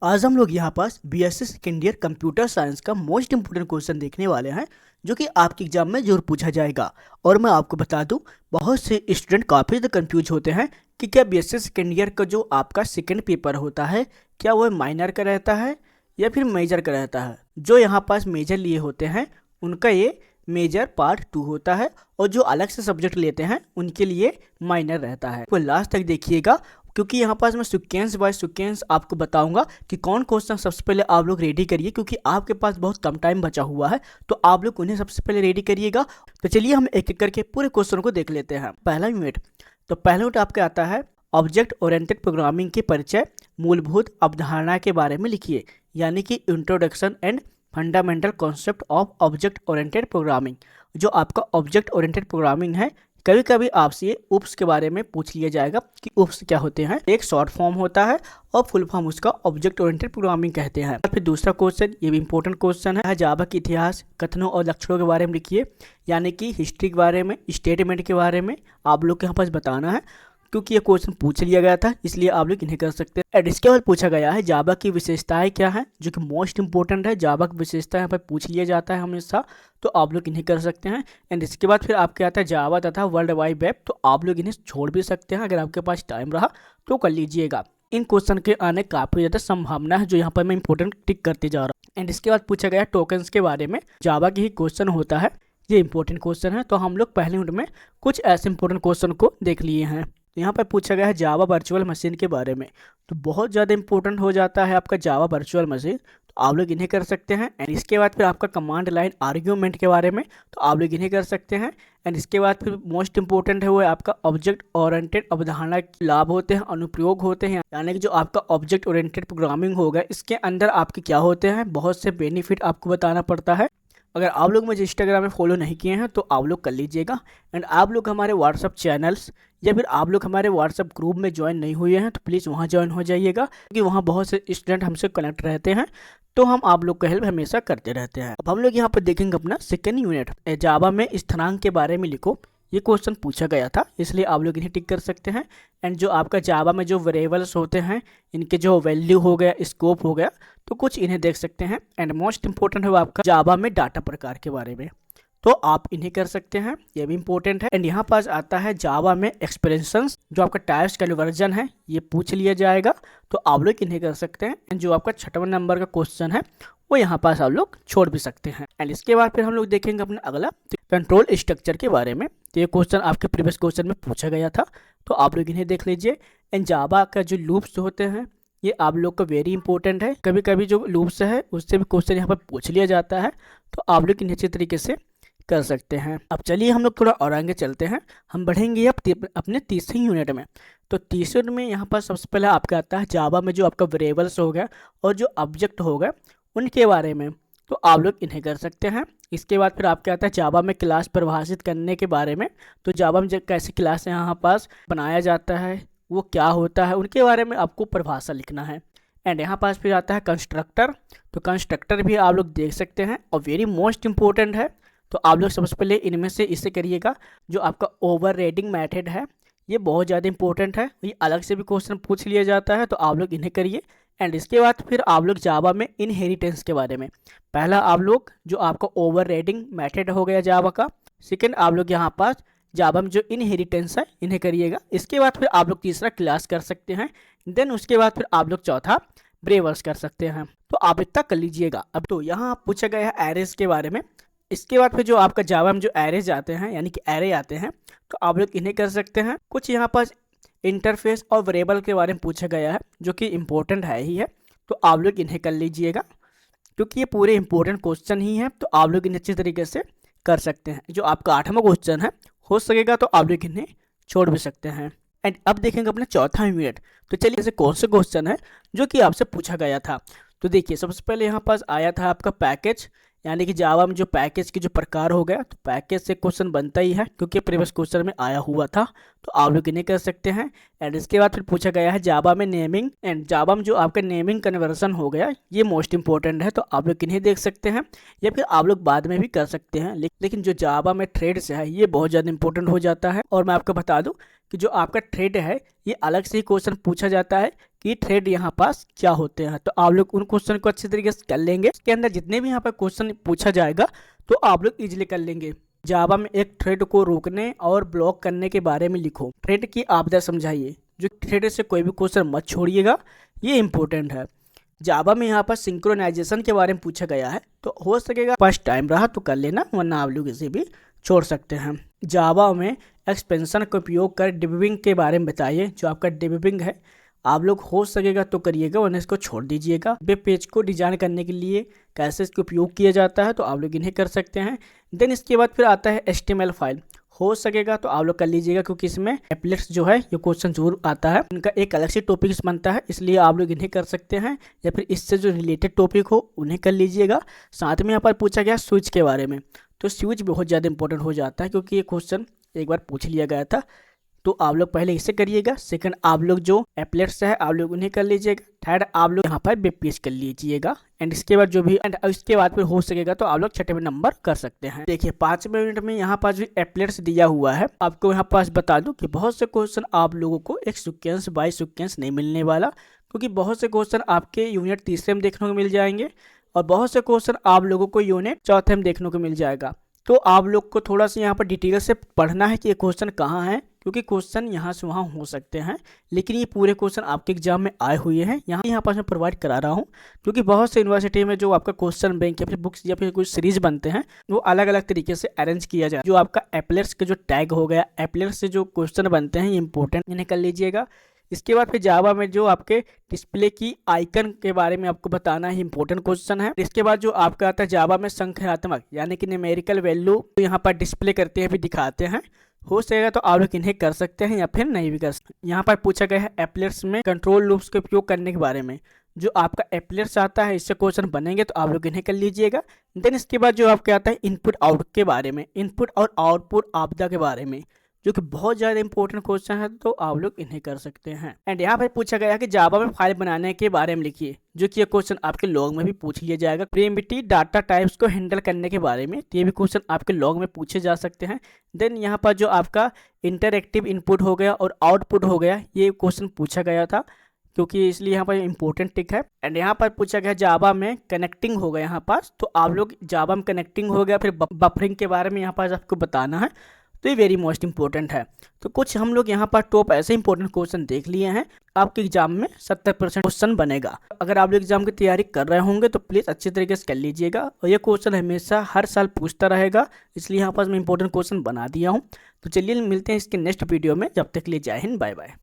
आज हम लोग यहाँ पास BSc second year computer science का मोस्ट इंपोर्टेंट क्वेश्चन देखने वाले हैं जो कि आपके एग्जाम में जरूर पूछा जाएगा। और मैं आपको बता दूं, बहुत से स्टूडेंट काफ़ी ज़्यादा कंफ्यूज होते हैं कि क्या बीएससी सेकेंड ईयर का जो आपका सेकेंड पेपर होता है क्या वो माइनर का रहता है या फिर मेजर का रहता है। जो यहाँ पास मेजर लिए होते हैं उनका ये मेजर पार्ट 2 होता है और जो अलग से सब्जेक्ट लेते हैं उनके लिए माइनर रहता है। तो लास्ट तक देखिएगा क्योंकि यहाँ पास मैं सीक्वेंस बाय सीक्वेंस आपको बताऊंगा कि कौन क्वेश्चन सबसे पहले आप लोग रेडी करिए, क्योंकि आपके पास बहुत कम टाइम बचा हुआ है तो आप लोग उन्हें सबसे पहले रेडी करिएगा। तो चलिए हम एक एक करके पूरे क्वेश्चन को देख लेते हैं। पहला यूनिट, तो पहला यूनिट आपका आता है ऑब्जेक्ट ओरिएंटेड प्रोग्रामिंग के परिचय, मूलभूत अवधारणा के बारे में लिखिए, यानी कि introduction and fundamental concept of object oriented programming. जो आपका ऑब्जेक्ट ओरिएंटेड प्रोग्रामिंग है, कभी कभी आपसे ये उप्स के बारे में पूछ लिया जाएगा कि उप्स क्या होते हैं। एक शॉर्ट फॉर्म होता है और फुल फॉर्म उसका ऑब्जेक्ट ओरिएंटेड प्रोग्रामिंग कहते हैं। फिर दूसरा क्वेश्चन, ये भी इंपॉर्टेंट क्वेश्चन है, जावा के इतिहास, कथनों और लक्षणों के बारे में लिखिए, यानी कि हिस्ट्री के बारे में, स्टेटमेंट के बारे में आप लोग के यहाँ पास बताना है। क्योंकि ये क्वेश्चन पूछ लिया गया था इसलिए आप लोग इन्हें कर सकते हैं। एंड इसके बाद पूछा गया है जावा की विशेषताएं क्या है, जो कि मोस्ट इंपॉर्टेंट है। जावा की विशेषता यहाँ पर पूछ लिया जाता है हमेशा, तो आप लोग इन्हें कर सकते हैं। एंड इसके बाद फिर आपके आता है जावा तथा वर्ल्ड वाइड वेब, तो आप लोग इन्हें छोड़ भी सकते हैं, अगर आपके पास टाइम रहा तो कर लीजिएगा। इन क्वेश्चन के आने काफ़ी ज़्यादा संभावना है, जो यहाँ पर मैं इंपॉर्टेंट टिक करते जा रहा हूँ। एंड इसके बाद पूछा गया टोकन्स के बारे में, जावा की ही क्वेश्चन होता है, ये इंपॉर्टेंट क्वेश्चन है। तो हम लोग पहले यूनिट में कुछ ऐसे इंपॉर्टेंट क्वेश्चन को देख लिए हैं। यहाँ पर पूछा गया है जावा वर्चुअल मशीन के बारे में, तो बहुत ज़्यादा इंपॉर्टेंट हो जाता है आपका जावा वर्चुअल मशीन, तो आप लोग इन्हें कर सकते हैं। एंड इसके बाद फिर आपका कमांड लाइन आर्ग्यूमेंट के बारे में, तो आप लोग इन्हें कर सकते हैं। एंड इसके बाद फिर मोस्ट इंपॉर्टेंट है वो है आपका ऑब्जेक्ट ओरिएंटेड अवधारणा के लाभ होते हैं, अनुप्रयोग होते हैं, यानी कि जो आपका ऑब्जेक्ट ओरिएंटेड प्रोग्रामिंग होगा इसके अंदर आपके क्या होते हैं, बहुत से बेनिफिट आपको बताना पड़ता है। अगर आप लोग मुझे इंस्टाग्राम में फॉलो नहीं किए हैं तो आप लोग कर लीजिएगा। एंड आप लोग हमारे व्हाट्सअप चैनल्स या फिर आप लोग हमारे व्हाट्सअप ग्रुप में ज्वाइन नहीं हुए हैं तो प्लीज़ वहाँ ज्वाइन हो जाइएगा, क्योंकि वहाँ बहुत से स्टूडेंट हमसे कनेक्ट रहते हैं, तो हम आप लोग का हेल्प हमेशा करते रहते हैं। अब हम लोग यहाँ पर देखेंगे अपना सेकेंड यूनिट, जावा में स्थिरांक के बारे में लिखो। ये क्वेश्चन पूछा गया था इसलिए आप लोग इन्हें टिक कर सकते हैं। एंड जो आपका जावा में जो वेरिएबल्स होते हैं, इनके जो वैल्यू हो गया, स्कोप हो गया, तो कुछ इन्हें देख सकते हैं। एंड मोस्ट इंपॉर्टेंट है वो आपका जावा में डाटा प्रकार के बारे में, तो आप इन्हें कर सकते हैं, ये भी इंपॉर्टेंट है। एंड यहाँ पास आता है जावा में एक्सप्रेशंस, जो आपका टाइप्स कन्वर्जन है ये पूछ लिया जाएगा, तो आप लोग इन्हें कर सकते हैं। एंड जो आपका 6वां नंबर का क्वेश्चन है वो यहाँ पास आप लोग छोड़ भी सकते हैं। एंड इसके बाद फिर हम लोग देखेंगे अपना अगला कंट्रोल स्ट्रक्चर के बारे में, तो ये क्वेश्चन आपके प्रीवियस क्वेश्चन में पूछा गया था, तो आप लोग इन्हें देख लीजिए। एंड जावा का जो लूप्स होते हैं ये आप लोग का वेरी इंपॉर्टेंट है, कभी कभी जो लूप्स है उससे भी क्वेश्चन यहाँ पर पूछ लिया जाता है, तो आप लोग इन्हें अच्छे तरीके से कर सकते हैं। अब चलिए हम लोग थोड़ा और आगे चलते हैं, हम बढ़ेंगे अब अपने तीसरे यूनिट में। तो तीसरे यूनिट में यहाँ पर सबसे पहले आपका आता है जावा में जो आपका वेरिएबल्स हो गया और जो ऑब्जेक्ट हो गया उनके बारे में, तो आप लोग इन्हें कर सकते हैं। इसके बाद फिर आपके आता है जावा में क्लास परिभाषित करने के बारे में, तो जावा में कैसे क्लास यहाँ पास बनाया जाता है, वो क्या होता है, उनके बारे में आपको परिभाषा लिखना है। एंड यहाँ पास फिर आता है कंस्ट्रक्टर, तो कंस्ट्रक्टर भी आप लोग देख सकते हैं और वेरी मोस्ट इंपॉर्टेंट है, तो आप लोग सबसे पहले इनमें से इसे करिएगा। जो आपका ओवरराइडिंग मेथड है ये बहुत ज़्यादा इंपॉर्टेंट है, ये अलग से भी क्वेश्चन पूछ लिया जाता है, तो आप लोग इन्हें करिए। एंड इसके बाद फिर आप लोग जावा में इनहेरिटेंस के बारे में, पहला आप लोग जो आपका ओवरराइडिंग मेथड हो गया जावा का, सेकेंड आप लोग यहाँ पास जावा में जो इनहेरिटेंस है इन्हें करिएगा। इसके बाद फिर आप लोग तीसरा क्लास कर सकते हैं, देन उसके बाद फिर आप लोग चौथा ब्रेवर्स कर सकते हैं, तो आप इतना कर लीजिएगा। अब तो यहाँ पूछा गया है एरेज के बारे में, इसके बाद फिर जो आपका जावा में जो एरेज आते हैं यानी कि एरे आते हैं, तो आप लोग इन्हें कर सकते हैं। कुछ यहाँ पास इंटरफेस और वेरिएबल के बारे में पूछा गया है जो कि इम्पोर्टेंट है ही है, तो आप लोग इन्हें कर लीजिएगा, क्योंकि ये पूरे इंपॉर्टेंट क्वेश्चन ही है, तो आप लोग इन्हें अच्छी तरीके से कर सकते हैं। जो आपका 8वां क्वेश्चन है हो सकेगा तो आप लोग इन्हें छोड़ भी सकते हैं। एंड अब देखेंगे अपना चौथा यूनिट, तो चलिए ऐसे कौन से क्वेश्चन है जो कि आपसे पूछा गया था। तो देखिए सबसे पहले यहाँ पास आया था आपका पैकेज, यानी कि जावा में जो पैकेज के जो प्रकार हो गया, तो पैकेज से क्वेश्चन बनता ही है क्योंकि प्रीवियस क्वेश्चन में आया हुआ था, तो आप लोग इन्हें कर सकते हैं। एंड इसके बाद फिर पूछा गया है जावा में नेमिंग, एंड जावा में जो आपका नेमिंग कन्वर्सन हो गया ये मोस्ट इंपॉर्टेंट है, तो आप लोग इन्हें देख सकते हैं, या फिर आप लोग बाद में भी कर सकते हैं। लेकिन जो जावा में थ्रेड्स है ये बहुत ज़्यादा इंपॉर्टेंट हो जाता है। और मैं आपको बता दूँ कि जो आपका थ्रेड है ये अलग से ही क्वेश्चन पूछा जाता है कि थ्रेड यहाँ पास क्या होते हैं। तो आप लोग उन क्वेश्चन को अच्छे तरीके से कर लेंगे। इसके अंदर जितने भी यहाँ पर क्वेश्चन पूछा जाएगा तो आप लोग इजीली कर लेंगे। जावा में एक थ्रेड को रोकने और ब्लॉक करने के बारे में लिखो। थ्रेड की आपदा समझाइए। जो थ्रेड से कोई भी क्वेश्चन मत छोड़िएगा, ये इंपॉर्टेंट है। जावा में यहाँ पर सिंक्रोनाइजेशन के बारे में पूछा गया है, तो हो सकेगा फर्स्ट टाइम रहा तो कर लेना, वरना आप लोग इसे भी छोड़ सकते हैं। जावा में एक्सपेंशन का उपयोग कर डिबगिंग के बारे में बताइए। जो आपका डिबगिंग है आप लोग हो सकेगा तो करिएगा, वरना इसको छोड़ दीजिएगा। वेब पेज को डिजाइन करने के लिए कैसे इसका उपयोग किया जाता है तो आप लोग इन्हें कर सकते हैं। देन इसके बाद फिर आता है HTML फाइल। हो सकेगा तो आप लोग कर लीजिएगा, क्योंकि इसमें एप्लेट्स जो है ये क्वेश्चन जरूर आता है। इनका एक अलग से टॉपिक बनता है, इसलिए आप लोग इन्हें कर सकते हैं, या फिर इससे जो रिलेटेड टॉपिक हो उन्हें कर लीजिएगा। साथ में यहाँ पर पूछा गया स्विच के बारे में, तो स्विच बहुत ज़्यादा इंपॉर्टेंट हो जाता है, क्योंकि ये क्वेश्चन एक बार पूछ लिया गया था। तो आप लोग पहले इसे करिएगा। सेकंड, आप लोग जो एप्लेट्स है आप लोग उन्हें कर लीजिएगा। थर्ड, आप लोग यहाँ पर वेब पेज कर लीजिएगा। एंड इसके बाद जो भी इसके बाद फिर हो सकेगा तो आप लोग छठे नंबर कर सकते हैं। देखिए 5वें मिनट में यहाँ पास भी एप्लेट्स दिया हुआ है। आपको यहाँ पास बता दूं कि बहुत से क्वेश्चन आप लोगों को एक सीक्वेंस बाय सीक्वेंस नहीं मिलने वाला, क्योंकि बहुत से क्वेश्चन आपके यूनिट 3 में देखने को मिल जाएंगे और बहुत से क्वेश्चन आप लोगों को यूनिट 4 में देखने को मिल जाएगा। तो आप लोग को थोड़ा सा यहाँ पर डिटेल से पढ़ना है कि ये क्वेश्चन कहाँ है, क्योंकि क्वेश्चन यहाँ से वहाँ हो सकते हैं, लेकिन ये पूरे क्वेश्चन आपके एग्जाम में आए हुए हैं। यहाँ पास मैं प्रोवाइड करा रहा हूँ, क्योंकि बहुत से यूनिवर्सिटी में जो आपका क्वेश्चन बैंक या फिर बुक्स या फिर कुछ सीरीज बनते हैं वो अलग अलग तरीके से अरेंज किया जाए। जो आपका एप्लेट्स के जो टैग हो गया, एप्लेट्स से जो क्वेश्चन बनते हैं ये इंपॉर्टेंट, इन्हें कर लीजिएगा। इसके बाद फिर जावा में जो आपके डिस्प्ले की आइकन के बारे में आपको बताना है, इंपॉर्टेंट क्वेश्चन है। इसके बाद जो आपका आता है जावा में संख्यात्मक यानी कि न्यूमेरिकल वैल्यू तो यहाँ पर डिस्प्ले करते हैं भी दिखाते हैं। हो सकेगा तो आप लोग इन्हें कर सकते हैं या फिर नहीं भी कर सकते। यहाँ पर पूछा गया है एप्लेट्स में कंट्रोल लूप्स के उपयोग करने के बारे में। जो आपका एप्लेट्स आता है इससे क्वेश्चन बनेंगे तो आप लोग इन्हें कर लीजिएगा। देन इसके बाद जो आपके आता है इनपुट आउट के बारे में, इनपुट और आउटपुट आपदा के बारे में, जो कि बहुत ज़्यादा इंपॉर्टेंट क्वेश्चन है, तो आप लोग इन्हें कर सकते हैं। एंड यहाँ पर पूछा गया कि जावा में फाइल बनाने के बारे में लिखिए, जो कि ये क्वेश्चन आपके लॉग में भी पूछ लिया जाएगा। प्रिमिटिव डाटा टाइप्स को हैंडल करने के बारे में, तो ये भी क्वेश्चन आपके लॉग में पूछे जा सकते हैं। देन यहाँ पर जो आपका इंटरएक्टिव इनपुट हो गया और आउटपुट हो गया, ये क्वेश्चन पूछा गया था, क्योंकि इसलिए यहाँ पर इंपॉर्टेंट टिक है। एंड यहाँ पर पूछा गया जावा में कनेक्टिंग हो गया यहाँ पास, तो आप लोग जावा में कनेक्टिंग हो गया, फिर बफरिंग के बारे में यहाँ पास आपको बताना है, तो ये वेरी मोस्ट इंपॉर्टेंट है। तो कुछ हम लोग यहाँ पर टॉप ऐसे इंपॉर्टेंट क्वेश्चन देख लिए हैं। आपके एग्जाम में 70% क्वेश्चन बनेगा। अगर आप लोग एग्जाम की तैयारी कर रहे होंगे तो प्लीज़ अच्छे तरीके से कर लीजिएगा, और ये क्वेश्चन हमेशा हर साल पूछता रहेगा, इसलिए यहाँ पर मैं इंपॉर्टेंट क्वेश्चन बना दिया हूँ। तो चलिए मिलते हैं इसके नेक्स्ट वीडियो में, जब तक के लिए जय हिंद, बाय बाय।